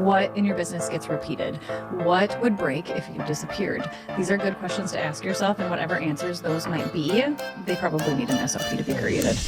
What in your business gets repeated? What would break if you disappeared? These are good questions to ask yourself, and whatever answers those might be, they probably need an SOP to be created.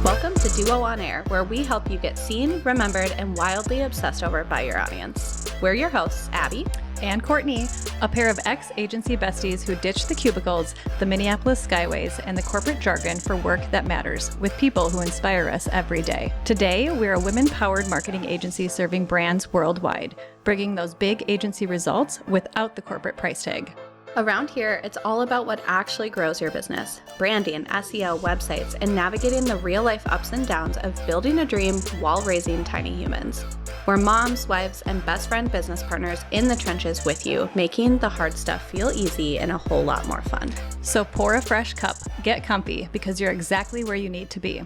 Welcome to Duo on Air, where we help you get seen, remembered, and wildly obsessed over by your audience. We're your hosts, Abby and Courtney, a pair of ex-agency besties who ditched the cubicles, the Minneapolis skyways, and the corporate jargon for work that matters, with people who inspire us every day. Today, we're a women-powered marketing agency serving brands worldwide, bringing those big agency results without the corporate price tag. Around here, it's all about what actually grows your business: branding, SEO, websites, and navigating the real-life ups and downs of building a dream while raising tiny humans. We're moms, wives, and best friend business partners in the trenches with you, making the hard stuff feel easy and a whole lot more fun. So pour a fresh cup, get comfy, because you're exactly where you need to be.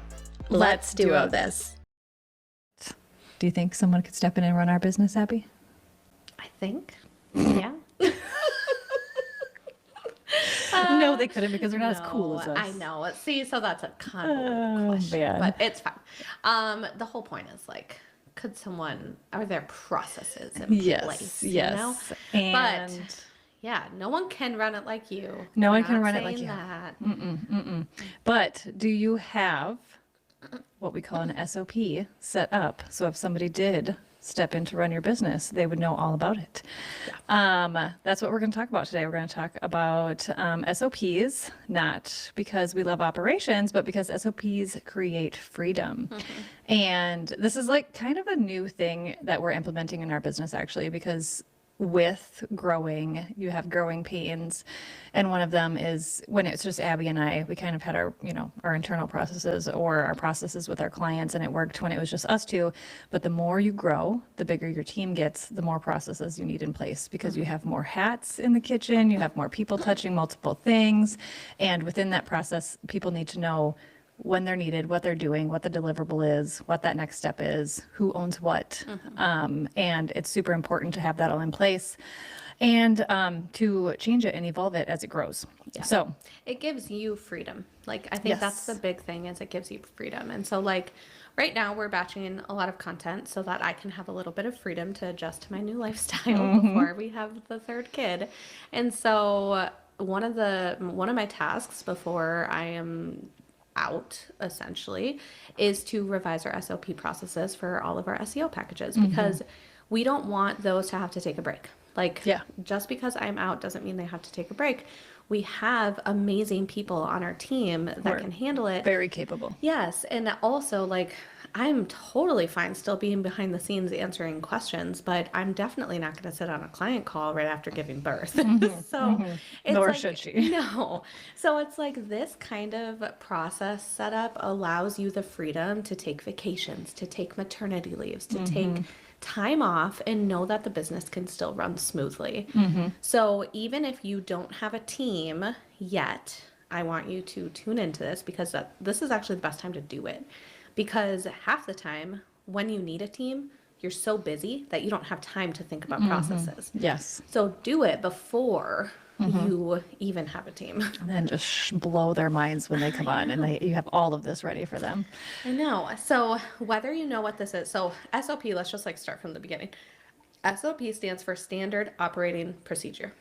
Let's duo this. Do you think someone could step in and run our business, Abby? I think, yeah. No, they couldn't, because they're not as cool as us. I know. See, so that's a convoluted question, man. but it's fine. The whole point is, like, could someone, are there processes in place? Yes. You know? And but yeah, no one can run it like you. No We're one can not run it like saying you. that. But do you have what we call an SOP set up? So if somebody did step in to run your business, they would know all about it. Yeah. That's what we're going to talk about today. We're going to talk about SOPs, not because we love operations, but because SOPs create freedom. And this is like kind of a new thing that we're implementing in our business, actually, because with growing, you have growing pains. And one of them is when it's just Abby and I, we kind of had our, our internal processes or our processes with our clients, and it worked when it was just us two. But the more you grow, the bigger your team gets, the more processes you need in place, because you have more hats in the kitchen, you have more people touching multiple things. And within that process, people need to know when they're needed, what they're doing, what the deliverable is, what that next step is, who owns what. And it's super important to have that all in place and to change it and evolve it as it grows. Yeah. So it gives you freedom. Like, I think that's the big thing, is it gives you freedom. And so, like, right now we're batching a lot of content so that I can have a little bit of freedom to adjust to my new lifestyle before we have the third kid. And so one of my tasks before I am out, essentially, is to revise our SOP processes for all of our SEO packages, because we don't want those to have to take a break. Like, just because I'm out doesn't mean they have to take a break. We have amazing people on our team that can handle it. Very capable. Yes. And also, like, I'm totally fine still being behind the scenes answering questions, but I'm definitely not going to sit on a client call right after giving birth. It's Nor like, should she. No. So it's like this kind of process setup allows you the freedom to take vacations, to take maternity leaves, to take time off, and know that the business can still run smoothly. So even if you don't have a team yet, I want you to tune into this, because this is actually the best time to do it. Because half the time when you need a team, you're so busy that you don't have time to think about processes. Yes. So do it before you even have a team. And then just blow their minds when they come on and you have all of this ready for them. I know. So whether you know what this is, so SOP, let's just like start from the beginning. SOP stands for Standard Operating Procedure,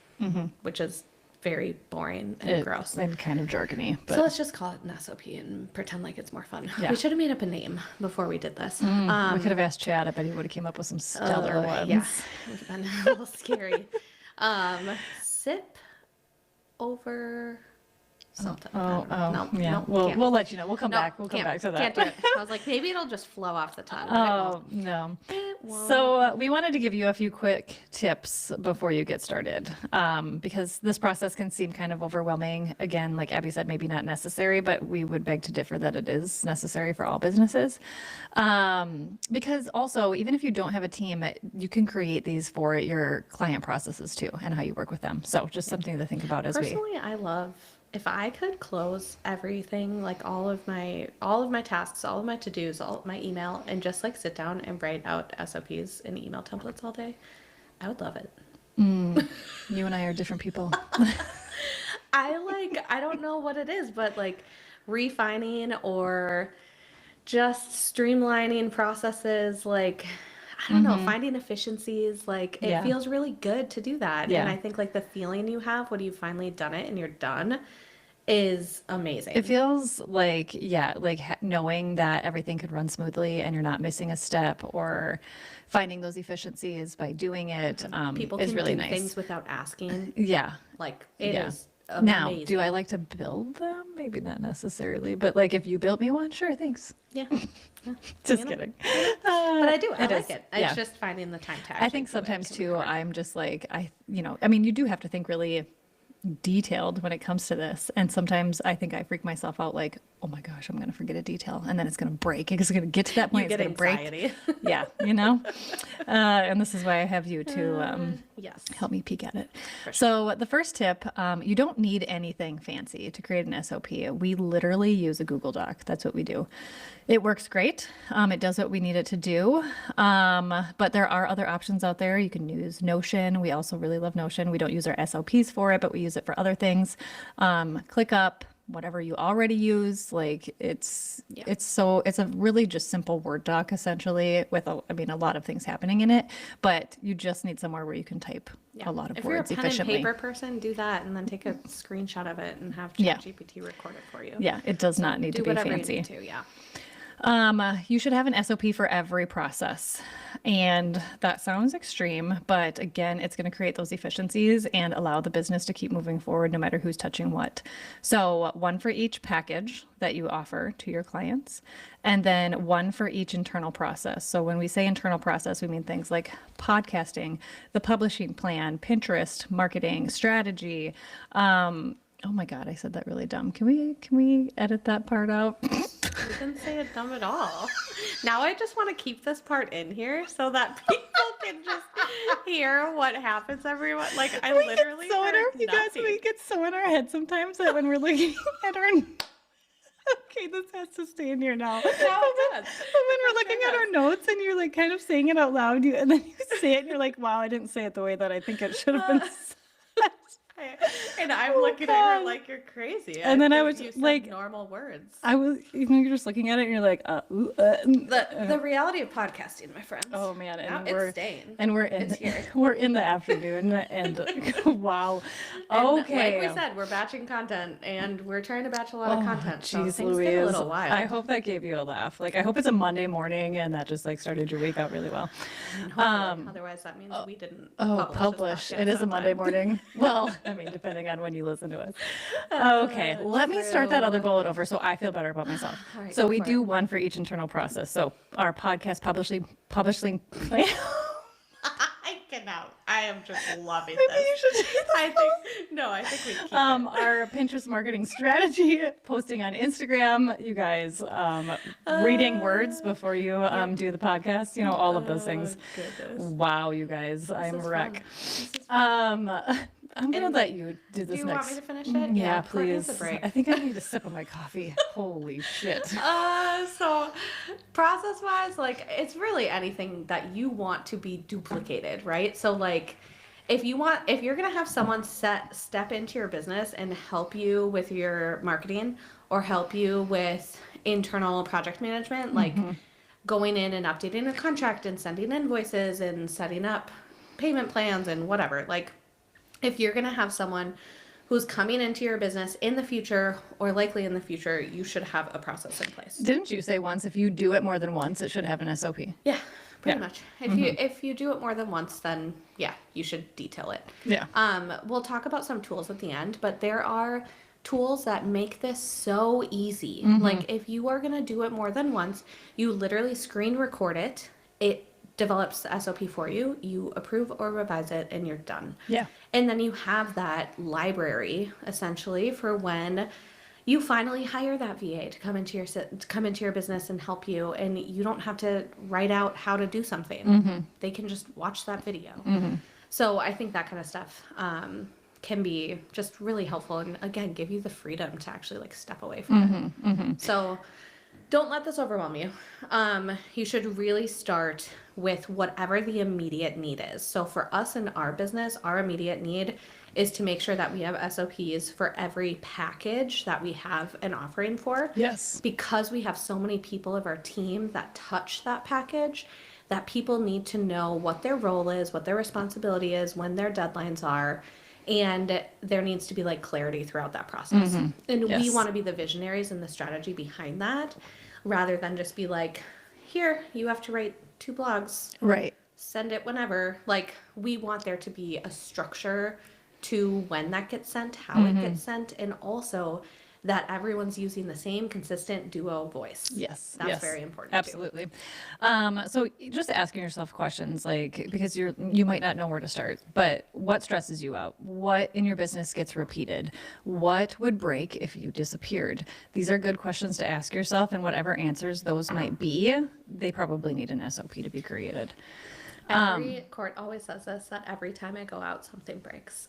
which is very boring and gross. And kind of jargony. But So let's just call it an SOP and pretend like it's more fun. Yeah. We should have made up a name before we did this. we could have asked Chad. I bet he would have came up with some stellar ones. Yeah, it would have been a little scary. Sip over something. We'll let you know. We'll come back. We'll come back to that. Can't do it. I was like, maybe it'll just flow off the tongue. No. It won't. So we wanted to give you a few quick tips before you get started, because this process can seem kind of overwhelming. Again, like Abby said, maybe not necessary, but we would beg to differ that it is necessary for all businesses. Because also, even if you don't have a team, you can create these for your client processes too, and how you work with them. So just something to think about as Personally, I love, if I could close everything, like all of my tasks, all of my to-dos, all of my email, and just like sit down and write out SOPs and email templates all day, I would love it. You and I are different people. I don't know what it is, but like refining or just streamlining processes, like I don't know, finding efficiencies, like it Yeah. feels really good to do that. Yeah. And I think like the feeling you have when you've finally done it and you're done is amazing. It feels like, yeah, like knowing that everything could run smoothly and you're not missing a step or finding those efficiencies by doing it People is can really do nice. things without asking. Yeah. Like it Yeah. is Now, amazing. do I like to build them? Maybe not necessarily, but like if you built me one, sure, thanks. Yeah. Yeah. Just You know, kidding. But I do. I It like is. it. Yeah. It's just finding the time to I actually think do it sometimes can be too, hard. I'm just like, I mean, you do have to think really detailed when it comes to this. And sometimes I think I freak myself out like, oh my gosh, I'm going to forget a detail and then it's going to break. It's going to get to that point. You It's get going to break. anxiety. Yeah. And this is why I have you to Yes. help me peek at it. So the first tip, you don't need anything fancy to create an SOP. We literally use a Google Doc. That's what we do. It works great. It does what we need it to do. But there are other options out there. You can use Notion. We also really love Notion. We don't use our SOPs for it, but we use it for other things. ClickUp, whatever you already use, like it's a really just simple Word doc essentially with a lot of things happening in it, but you just need somewhere where you can type a lot of If you're a words pen efficiently. and paper person, do that and then take a screenshot of it and have Yeah. ChatGPT record it for you. Yeah, it does not need Do to be whatever fancy. you need to, yeah. You should have an SOP for every process. And that sounds extreme, but again, it's going to create those efficiencies and allow the business to keep moving forward no matter who's touching what. So, one for each package that you offer to your clients, and then one for each internal process. So, when we say internal process, we mean things like podcasting, the publishing plan, Pinterest, marketing, strategy. Oh my God, I said that really dumb. Can we edit that part out? You didn't say it dumb at all. Now I just want to keep this part in here so that people can just hear what happens everyone. Like I literally So in heard our, you guys, nothing. we get so in our head sometimes that when we're looking at our. Okay, this has to stay in here now. Now it does. But when we're looking at our notes and you're like kind of saying it out loud, and then you say it and you're like, wow, I didn't say it the way that I think it should have been said. And I'm looking at her like you're crazy. And then I think was you said like- normal words. You're just looking at it and you're like, The reality of podcasting, my friends. oh man, Now and it's staying. we're It's here. we're in the afternoon, and wow, And okay. Like we said, we're batching content, and we're trying to batch a lot of content. So Jeez things take a Louise. little while. I hope that gave you a laugh. Like I hope it's a Monday morning and that just like started your week out really well. Otherwise, that means we didn't. Publish. this It is a podcast Monday on time. morning. Well, I mean, depending on when you listen to us. Okay, let me start that other bullet over so I feel better about myself. All right, So go we for do one for each internal process. So our podcast publishing plan. I cannot. I am just loving Maybe this. you should do I think we keep it. our Pinterest marketing strategy, posting on Instagram, you guys, reading words before you do the podcast, all of those things. Goodness. Wow, you guys, I'm a is wreck. fun. This is fun. I'm gonna And let you do this Do you next. want me to finish it? Yeah, Courtney needs please. a break. I think I need a sip of my coffee. Holy shit. So process wise, like it's really anything that you want to be duplicated, right? So like if you're gonna have someone step into your business and help you with your marketing or help you with internal project management, like going in and updating a contract and sending invoices and setting up payment plans and whatever, like if you're going to have someone who's coming into your business in the future or likely in the future, you should have a process in place. Didn't you say once if you do it more than once, it should have an SOP? Yeah, pretty Yeah. much. If you do it more than once, then yeah, you should detail it. Yeah. We'll talk about some tools at the end, but there are tools that make this so easy. Like if you are going to do it more than once, you literally screen record it. It develops the SOP for you, you approve or revise it, and you're done. Yeah. And then you have that library essentially for when you finally hire that VA to come into your business and help you, and you don't have to write out how to do something. They can just watch that video. So I think that kind of stuff can be just really helpful, and again, give you the freedom to actually like step away from it. So don't let this overwhelm you. You should really start with whatever the immediate need is. So for us in our business, our immediate need is to make sure that we have SOPs for every package that we have an offering for. Yes. Because we have so many people of our team that touch that package, that people need to know what their role is, what their responsibility is, when their deadlines are, and there needs to be like clarity throughout that process. And we Yes. want to be the visionaries and the strategy behind that, rather than just be like, here, you have to write 2 blogs, Right. send it whenever. Like, we want there to be a structure to when that gets sent, how it gets sent, and also that everyone's using the same consistent duo voice. Yes. That's yes, very important Absolutely. So just asking yourself questions like, because you might not know where to start, but what stresses you out? What in your business gets repeated? What would break if you disappeared? These are good questions to ask yourself, and whatever answers those might be, they probably need an SOP to be created. too. Every court always says this, that every time I go out, something breaks.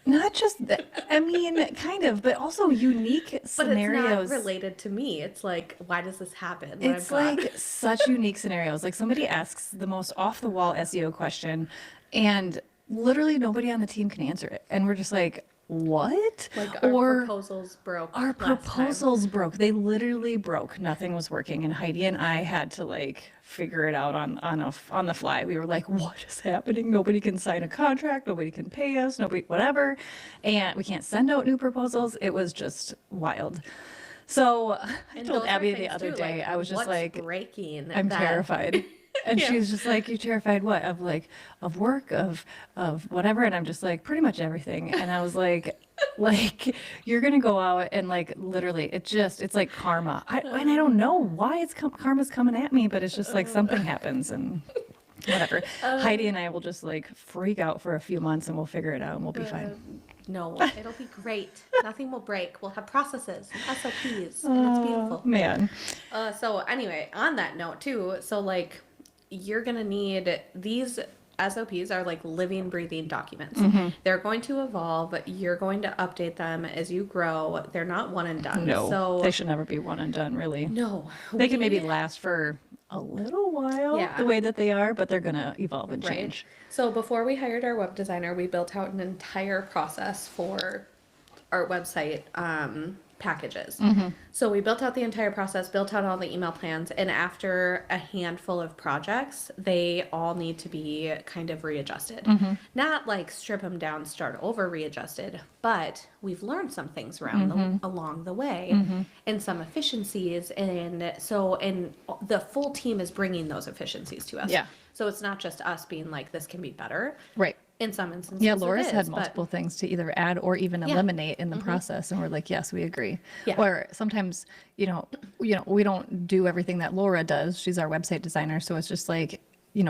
Not just that, I mean, kind of, but also unique But it's not scenarios. related to me. It's like, why does this happen when It's I'm gone? like such unique scenarios. Like somebody asks the most off the wall SEO question, and literally nobody on the team can answer it. And we're just like, what? Like, our Or proposals broke our last time. proposals broke. They literally broke. Nothing was working. And Heidi and I had to like figure it out on the fly. We were like, what is happening? Nobody can sign a contract. Nobody can pay us. Nobody, whatever. And we can't send out new proposals. It was just wild. So I And told those are Abby the things other too, day, like, I was just what's like, breaking I'm that- terrified. And Yeah. she was just like, you terrified what? Of like, of work, of whatever. And I'm just like, pretty much everything. And I was like, you're going to go out and like, literally, it's like karma. And I don't know why karma's coming at me, but it's just like something happens and whatever. Heidi and I will just like freak out for a few months and we'll figure it out and we'll be fine. No, it'll be great. Nothing will break. We'll have processes and SOPs, and it's beautiful. Man. So anyway, on that note too, so like, you're gonna need these SOPs are like living, breathing documents. They're going to evolve. You're going to update them as you grow. They're not one and done. No, So they should never be one and done, really. no, They can maybe we- last for a little while Yeah. the way that they are, but they're going to evolve and Right. change. So before we hired our web designer, we built out an entire process for our website packages. So we built out the entire process, built out all the email plans, and after a handful of projects, they all need to be kind of readjusted. Not like strip them down, start over, readjusted, but we've learned some things along the way and some efficiencies, and the full team is bringing those efficiencies to us. Yeah. So it's not just us being like, this can be better. Right. In some instances, Yeah, it Laura's is, had but- multiple things to either add or even eliminate in the process, and we're like, yes, we agree. Yeah. Or sometimes, we don't do everything that Laura does. She's our website designer, so it's just like,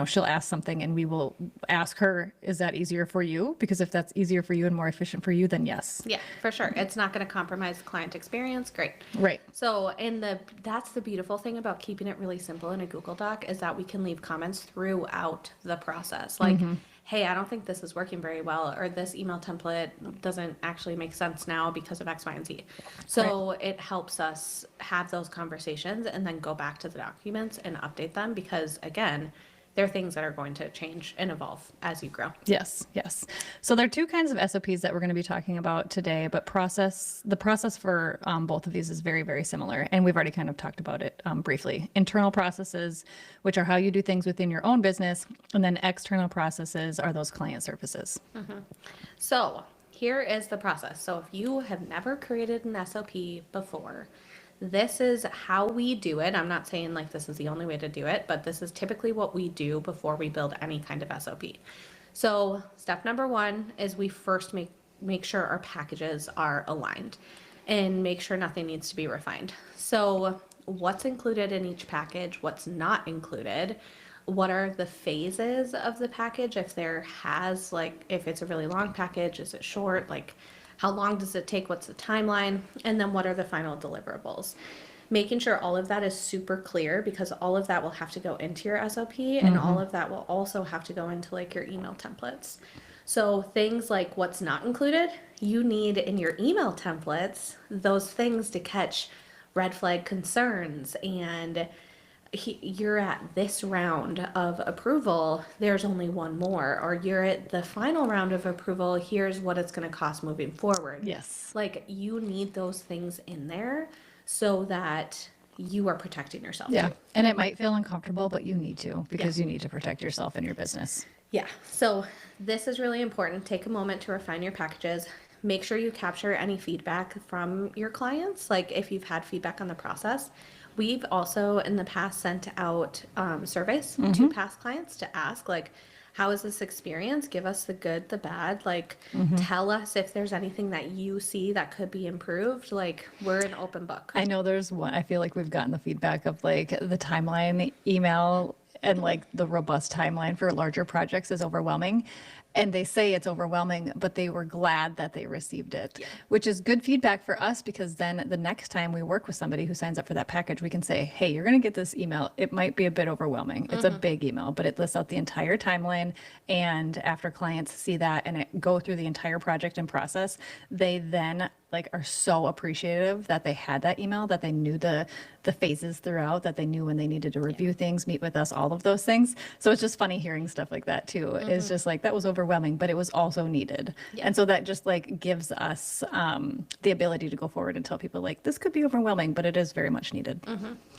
she'll ask something, and we will ask her, "Is that easier for you?" Because if that's easier for you and more efficient for you, then yes. Yeah, for sure. It's not going to compromise the client experience. Great. Right. So, that's the beautiful thing about keeping it really simple in a Google Doc is that we can leave comments throughout the process. Like, hey, I don't think this is working very well, or this email template doesn't actually make sense now because of X, Y, and Z. So it helps us have those conversations and then go back to the documents and update them because, again, they're things that are going to change and evolve as you grow. Yes, yes. So there are two kinds of SOPs that we're going to be talking about today, but the process for both of these is very, very similar. And we've already kind of talked about it briefly. Internal processes, which are how you do things within your own business, and then external processes are those client services. So here is the process. So if you have never created an SOP before, this is how we do it. I'm not saying like this is the only way to do it, but this is typically what we do before we build any kind of SOP. So step number 1 is we first make sure our packages are aligned and make sure nothing needs to be refined. So what's included in each package, what's not included, what are the phases of the package, if it's a really long package, is it short, like how long does it take, what's the timeline, and then what are the final deliverables. Making sure all of that is super clear because all of that will have to go into your SOP and all of that will also have to go into like your email templates. So things like what's not included, you need in your email templates, those things to catch red flag concerns and you're at this round of approval, there's only one more, or you're at the final round of approval, here's what it's going to cost moving forward. Yes. Like you need those things in there so that you are protecting yourself. Yeah. And it might feel uncomfortable, but you need to, because you need to protect yourself and your business. Yeah. So this is really important. Take a moment to refine your packages. Make sure you capture any feedback from your clients. Like if you've had feedback on the process, we've also in the past sent out surveys to past clients to ask like, how is this experience? Give us the good, the bad. Like, tell us if there's anything that you see that could be improved. Like, we're an open book. I know there's one, I feel like we've gotten the feedback of like the timeline email and like the robust timeline for larger projects is overwhelming. And they say it's overwhelming, but they were glad that they received it, which is good feedback for us because then the next time we work with somebody who signs up for that package, we can say, hey, you're going to get this email. It might be a bit overwhelming. It's a big email, but it lists out the entire timeline. And after clients see that and it go through the entire project and process, they then like are so appreciative that they had that email, that they knew the phases throughout, that they knew when they needed to review things, meet with us, all of those things. So it's just funny hearing stuff like that too. It's just like that was overwhelming, but it was also needed. And so that just like gives us the ability to go forward and tell people like this could be overwhelming, but it is very much needed.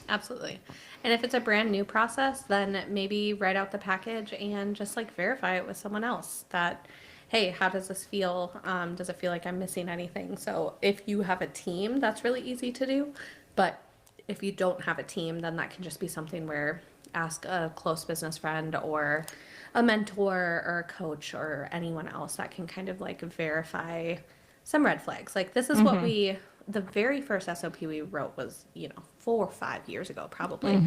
Absolutely. And if it's a brand new process, then maybe write out the package and just like verify it with someone else that, hey, how does this feel? Does it feel like I'm missing anything? So if you have a team, that's really easy to do. But if you don't have a team, then that can just be something where ask a close business friend or a mentor or a coach or anyone else that can kind of like verify some red flags. Like this is what the very first SOP we wrote was, 4 or 5 years ago, probably,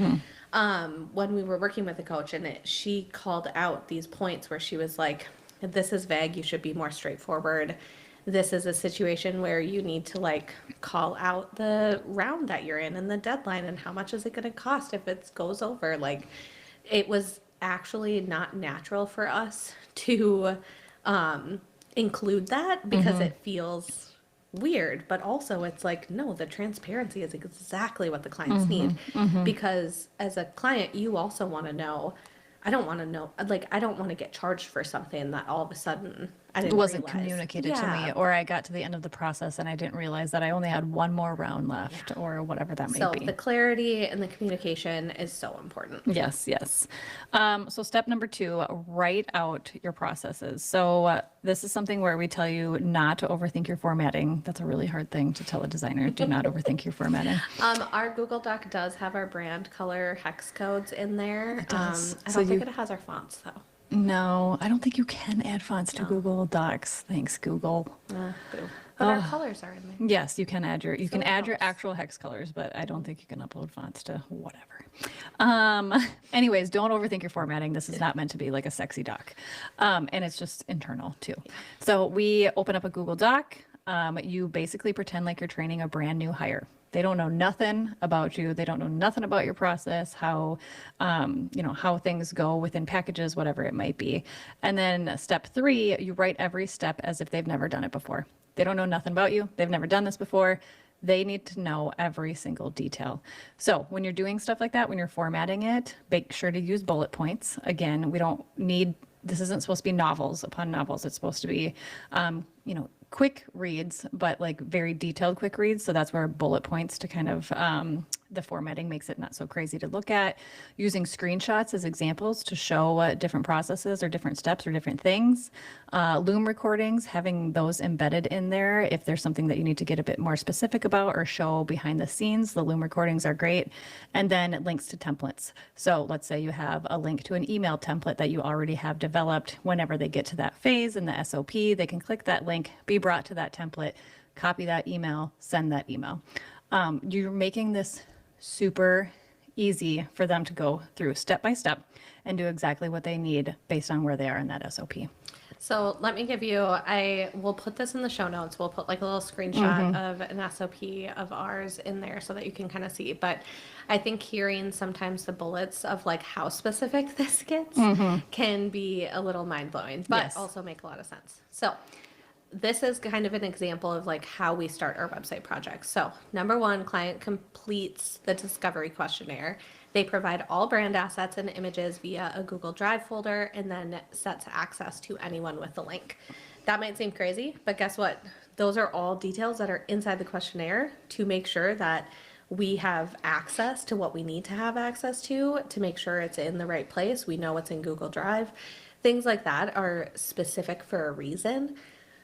when we were working with a coach and she called out these points where she was like, this is vague, you should be more straightforward. This is a situation where you need to like call out the round that you're in and the deadline and how much is it going to cost if it goes over. Like it was actually not natural for us to include that because it feels weird, but also it's like, no, the transparency is exactly what the clients need because as a client, you also want to know, I don't want to know, like, I don't want to get charged for something that all of a sudden I didn't Wasn't realize. communicated to me, or I got to the end of the process and I didn't realize that I only had one more round left or whatever that may So be. the clarity and the communication is so important. Yes, yes. So step number 2, write out your processes. So this is something where we tell you not to overthink your formatting. That's a really hard thing to tell a designer. Do not overthink your formatting. Our Google Doc does have our brand color hex codes in there. It does. I So don't think it has our fonts though. No, I don't think you can add fonts to Google Docs. Thanks, Google. Boo. But our colors are in there. Yes, you can add your it your helps. actual hex colors, but I don't think you can upload fonts to whatever. Anyways, don't overthink your formatting. This is not meant to be like a sexy doc, and it's just internal too. So we open up a Google Doc. You basically pretend like you're training a brand new hire. They don't know nothing about you. They don't know nothing about your process, how, how things go within packages, whatever it might be. And then step 3, you write every step as if they've never done it before. They don't know nothing about you. They've never done this before. They need to know every single detail. So when you're doing stuff like that, when you're formatting it, make sure to use bullet points. Again, we don't need, this isn't supposed to be novels upon novels. It's supposed to be, quick reads, but like very detailed quick reads. So that's where bullet points to kind of the formatting makes it not so crazy to look at. Using screenshots as examples to show different processes or different steps or different things. Loom recordings, having those embedded in there if there's something that you need to get a bit more specific about or show behind the scenes. The Loom recordings are great. And then links to templates. So let's say you have a link to an email template that you already have developed. Whenever they get to that phase in the SOP, they can click that link, be brought to that template, copy that email, send that email. You're making this super easy for them to go through step by step and do exactly what they need based on where they are in that SOP. So let me give you, I will put this in the show notes. We'll put like a little screenshot of an SOP of ours in there so that you can kind of see. But I think hearing sometimes the bullets of like how specific this gets can be a little mind blowing, but Yes. also make a lot of sense. So this is kind of an example of like how we start our website projects. So number 1, client completes the discovery questionnaire. They provide all brand assets and images via a Google Drive folder and then sets access to anyone with the link. That might seem crazy, but guess what? Those are all details that are inside the questionnaire to make sure that we have access to what we need to have access to make sure it's in the right place. We know it's in Google Drive. Things like that are specific for a reason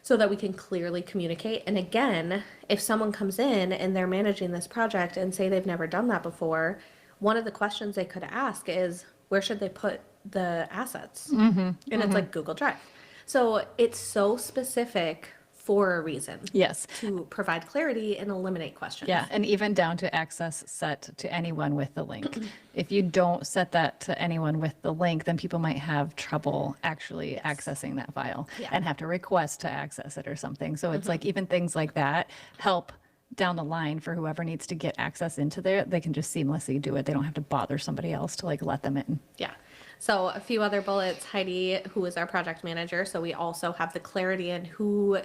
so that we can clearly communicate. And again, if someone comes in and they're managing this project and say they've never done that before, one of the questions they could ask is, where should they put the assets? And it's like Google Drive. So it's so specific for a reason. Yes. To provide clarity and eliminate questions. Yeah, and even down to access set to anyone with the link. If you don't set that to anyone with the link, then people might have trouble actually accessing that file and have to request to access it or something. So it's like even things like that help down the line for whoever needs to get access into there. They can just seamlessly do it. They don't have to bother somebody else to like let them in. Yeah. So a few other bullets, Heidi, who is our project manager. So we also have the clarity in who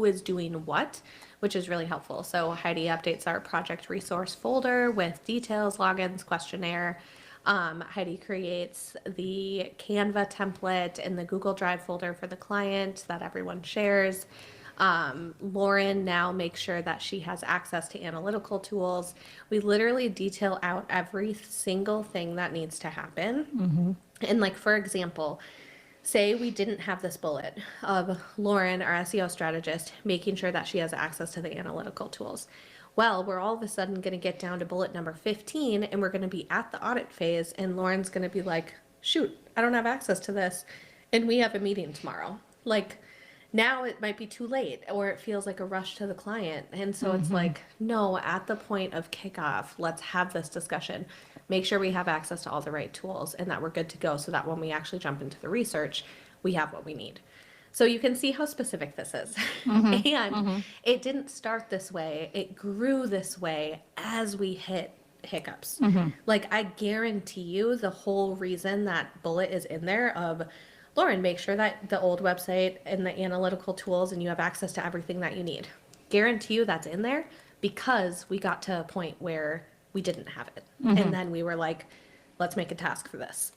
is doing what, which is really helpful. So Heidi updates our project resource folder with details, logins, questionnaire. Heidi creates the Canva template in the Google Drive folder for the client that everyone shares. Lauren now makes sure that she has access to analytical tools. We literally detail out every single thing that needs to happen. And like, for example, say we didn't have this bullet of Lauren, our SEO strategist, making sure that she has access to the analytical tools. Well, we're all of a sudden going to get down to bullet number 15 and we're going to be at the audit phase and Lauren's going to be like, shoot, I don't have access to this. And we have a meeting tomorrow. Like, now it might be too late or it feels like a rush to the client. And so it's like, no, at the point of kickoff, let's have this discussion. Make sure we have access to all the right tools and that we're good to go so that when we actually jump into the research, we have what we need. So you can see how specific this is. And it didn't start this way. It grew this way as we hit hiccups. Like, I guarantee you the whole reason that bullet is in there of, Lauren, make sure that the old website and the analytical tools and you have access to everything that you need. Guarantee you that's in there because we got to a point where we didn't have it. And then we were like, let's make a task for this.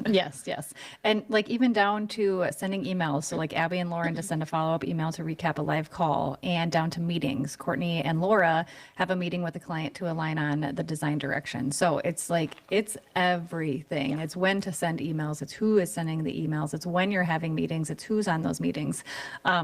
Yes, yes. And like even down to sending emails. So like Abby and Lauren to send a follow-up email to recap a live call, and down to meetings. Courtney and Laura have a meeting with the client to align on the design direction. So it's like, it's everything. Yeah. It's when to send emails. It's who is sending the emails. It's when you're having meetings. It's who's on those meetings.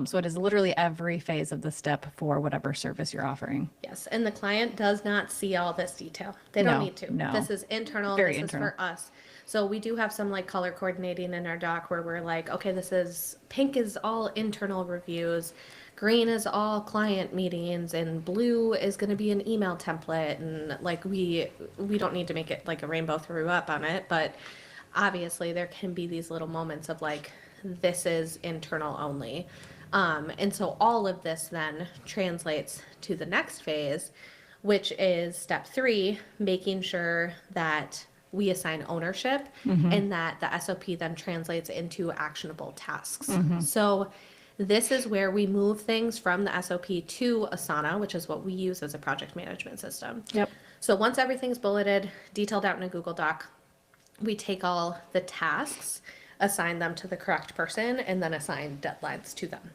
So it is literally every phase of the step for whatever service you're offering. Yes. And the client does not see all this detail. They don't need to. No. This is internal. Very this internal. is for us. So we do have some like color coordinating in our doc where we're like, okay, this is pink is all internal reviews, green is all client meetings, and blue is going to be an email template. And like we don't need to make it like a rainbow threw up on it, but obviously there can be these little moments of like, this is internal only. And so all of this then translates to the next phase, which is step 3, making sure that we assign ownership and that the SOP then translates into actionable tasks. So this is where we move things from the SOP to Asana, which is what we use as a project management system. Yep. So once everything's bulleted, detailed out in a Google Doc, we take all the tasks, assign them to the correct person, and then assign deadlines to them.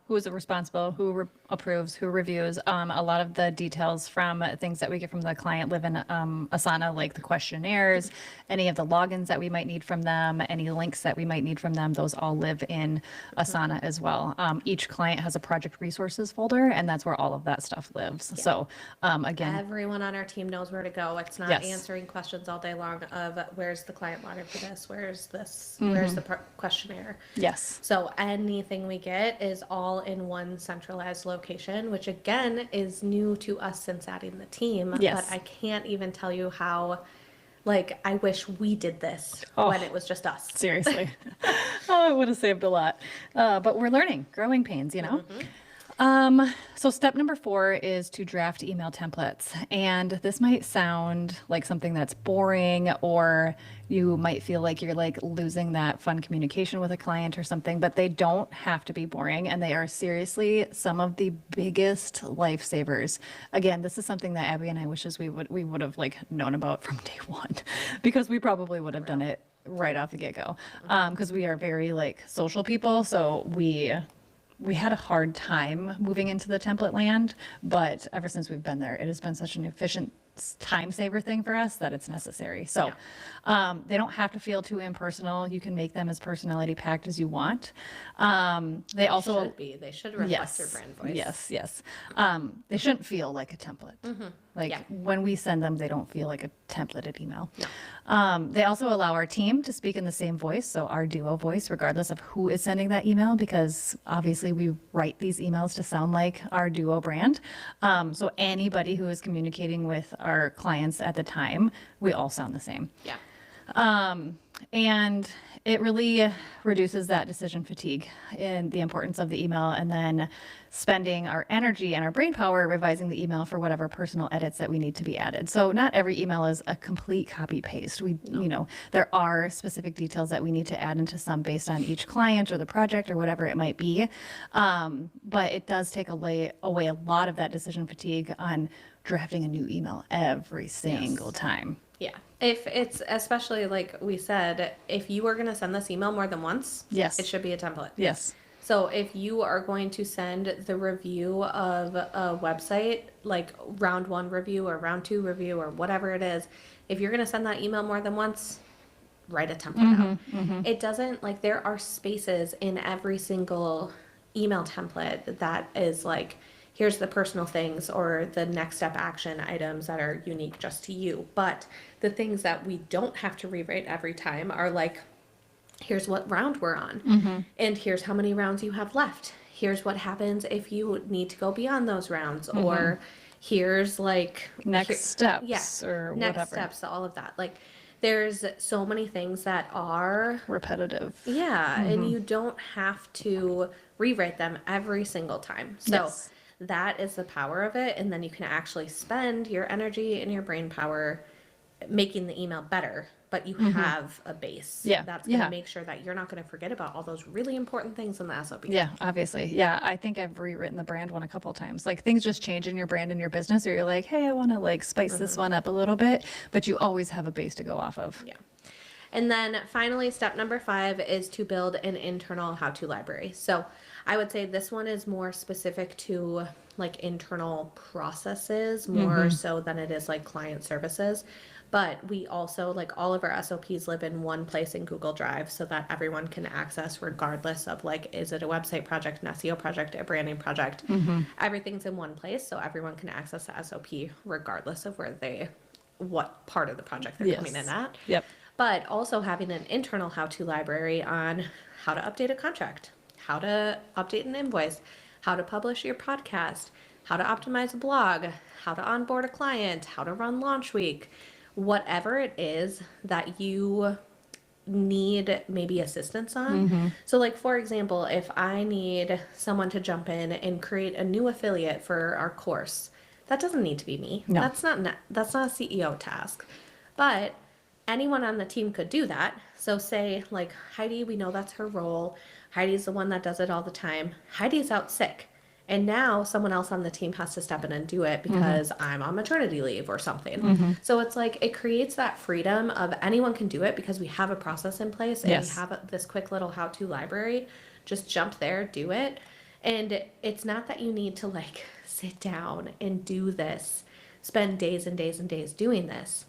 Who is responsible, who approves, who reviews. A lot of the details from things that we get from the client live in Asana, like the questionnaires, any of the logins that we might need from them, any links that we might need from them, those all live in Asana as well. Each client has a project resources folder, and that's where all of that stuff lives. Yeah. So again, everyone on our team knows where to go. It's not answering questions all day long of where's the client login for this, where's this, where's the questionnaire. Yes. So anything we get is all in one centralized location, which again is new to us since adding the team. Yes. But I can't even tell you how, like, I wish we did this when it was just us. Seriously. Oh, it would have saved a lot. But we're learning, growing pains, you know? So step number 4 is to draft email templates. And this might sound like something that's boring, or you might feel like you're like losing that fun communication with a client or something, but they don't have to be boring. And they are seriously some of the biggest lifesavers. Again, this is something that Abby and I wishes we would have like known about from day one, because we probably would have done it right off the get-go. Because we are very like social people. So we we had a hard time moving into the template land, but ever since we've been there, it has been such an efficient time saver thing for us that it's necessary. So they don't have to feel too impersonal. You can make them as personality packed as you want. They also They should reflect your brand voice. Yes. They shouldn't feel like a template. When we send them, they don't feel like a templated email. No. They also allow our team to speak in the same voice, so our duo voice, regardless of who is sending that email, because obviously we write these emails to sound like our duo brand. So anybody who is communicating with our clients at the time, we all sound the same. Yeah. And it really reduces that decision fatigue and the importance of the email, and then spending our energy and our brain power revising the email for whatever personal edits that we need to be added. So not every email is a complete copy paste. There are specific details that we need to add into some based on each client or the project or whatever it might be. But it does take away a lot of that decision fatigue on drafting a new email every single time. Yeah. If it's, especially like we said, if you are going to send this email more than once, Yes. it should be a template. Yes. So if you are going to send the review of a website, like round 1 review or round 2 review or whatever it is, if you're going to send that email more than once, write a template out. It doesn't, like, there are spaces in every single email template that is like, here's the personal things or the next step action items that are unique just to you. But the things that we don't have to rewrite every time are like, here's what round we're on, and here's how many rounds you have left. Here's what happens if you need to go beyond those rounds, or here's like next steps or next whatever. steps, all of that. Like, there's so many things that are Repetitive. yeah, and you don't have to rewrite them every single time. So Yes. that is the power of it, and then you can actually spend your energy and your brain power making the email better, but you have a base. Yeah, That's going to yeah. make sure that you're not going to forget about all those really important things in the SOP. Yeah, obviously. Yeah, I think I've rewritten the brand one a couple of times. Like, things just change in your brand and your business, or you're like, hey, I want to like spice this one up a little bit, but you always have a base to go off of. Yeah. And then finally, step number 5 is to build an internal how-to library. So I would say this one is more specific to like internal processes, more so than it is like client services. But we also, like, all of our SOPs live in one place in Google Drive so that everyone can access regardless of, like, is it a website project, an SEO project, a branding project. Everything's in one place so everyone can access the SOP regardless of what part of the project they're coming in at. Yep. But also having an internal how-to library on how to update a contract, how to update an invoice, how to publish your podcast, how to optimize a blog, how to onboard a client, how to run launch week, whatever it is that you need maybe assistance on. So, like, for example, if I need someone to jump in and create a new affiliate for our course, that doesn't need to be me. No. That's not a CEO task. But anyone on the team could do that. So say, like, Heidi, we know that's her role. Heidi's the one that does it all the time. Heidi's out sick. And now someone else on the team has to step in and do it because I'm on maternity leave or something. So it's like, it creates that freedom of anyone can do it because we have a process in place and we have this quick little how-to library. Just jump there, do it. And it's not that you need to, like, sit down and do this, spend days and days and days doing this.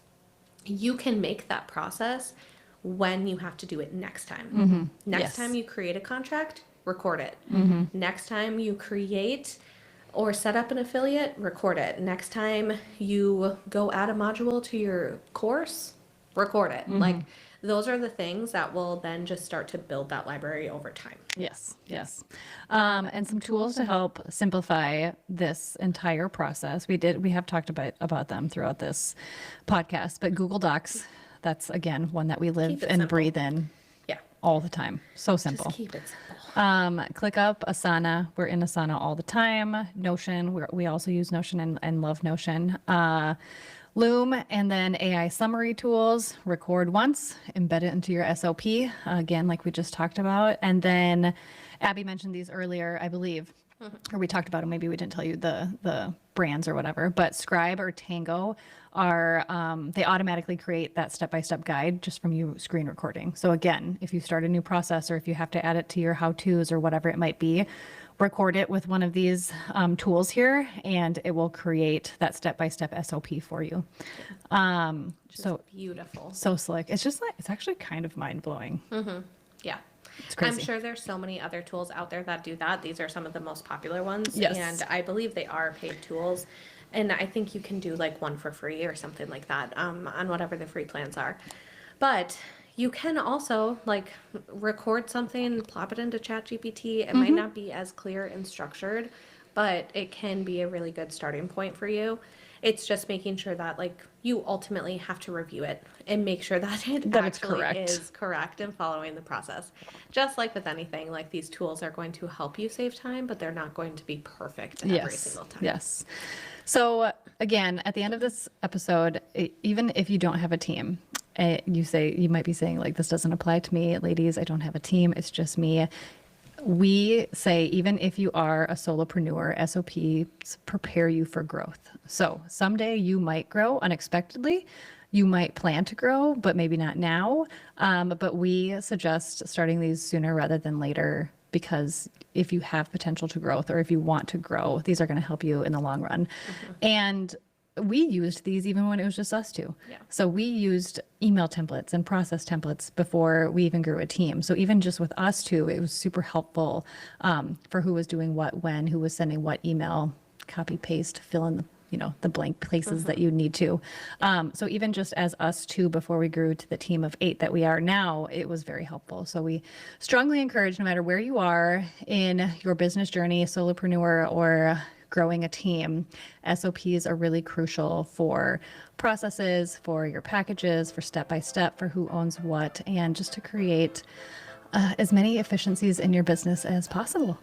You can make that process when you have to do it next time. Next time you create a contract, record it. Next time you create or set up an affiliate, record it. Next time you go add a module to your course, record it. Like, those are the things that will then just start to build that library over time. Yes. And some tools to help simplify this entire process. We have talked about them throughout this podcast, but Google Docs, that's again one that we live Keep it and simple. breathe in Yeah. all the time. So simple. Just keep it simple. ClickUp, Asana. We're in Asana all the time. Notion. We also use Notion and love Notion. Loom, and then AI summary tools. Record once, embed it into your SOP. Again, like we just talked about. And then Abby mentioned these earlier, I believe, or we talked about them. Maybe we didn't tell you the brands or whatever. But Scribe or Tango are they automatically create that step-by-step guide just from you screen recording. So again, if you start a new process or if you have to add it to your how-tos or whatever it might be, record it with one of these tools here, and it will create that step-by-step SOP for you. So Beautiful. so slick. It's just like, it's actually kind of mind-blowing. Yeah. It's crazy. I'm sure there's so many other tools out there that do that. These are some of the most popular ones. Yes. And I believe they are paid tools. And I think you can do like one for free or something like that on whatever the free plans are. But you can also like record something, plop it into ChatGPT. It might not be as clear and structured, but it can be a really good starting point for you. It's just making sure that like you ultimately have to review it and make sure that it That it's actually correct. is correct and following the process. Just like with anything, like these tools are going to help you save time, but they're not going to be perfect every single time. Yes. So again, at the end of this episode, even if you don't have a team, you might be saying like, this doesn't apply to me, ladies, I don't have a team, it's just me. We say, even if you are a solopreneur, SOPs prepare you for growth. So someday you might grow unexpectedly. You might plan to grow, but maybe not now. But we suggest starting these sooner rather than later, because if you have potential to growth or if you want to grow, these are going to help you in the long run. And we used these even when it was just us two. Yeah. So we used email templates and process templates before we even grew a team. So even just with us two, it was super helpful for who was doing what, when, who was sending what email, copy, paste, fill in the blank places that you need to. So even just as us two, before we grew to the team of 8 that we are now, it was very helpful. So we strongly encourage, no matter where you are in your business journey, solopreneur or growing a team, SOPs are really crucial for processes, for your packages, for step-by-step, for who owns what, and just to create as many efficiencies in your business as possible.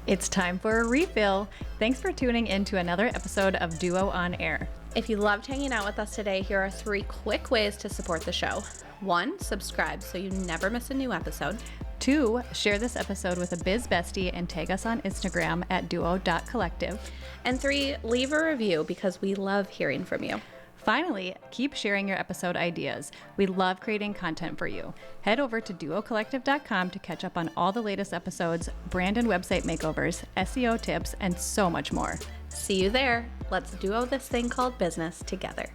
It's time for a refill. Thanks for tuning in to another episode of Duo on Air. If you loved hanging out with us today, here are 3 quick ways to support the show. 1, subscribe so you never miss a new episode. 2, share this episode with a biz bestie and tag us on Instagram at duo.collective. And 3, leave a review because we love hearing from you. Finally, keep sharing your episode ideas. We love creating content for you. Head over to duocollective.com to catch up on all the latest episodes, brand and website makeovers, SEO tips, and so much more. See you there. Let's duo this thing called business together.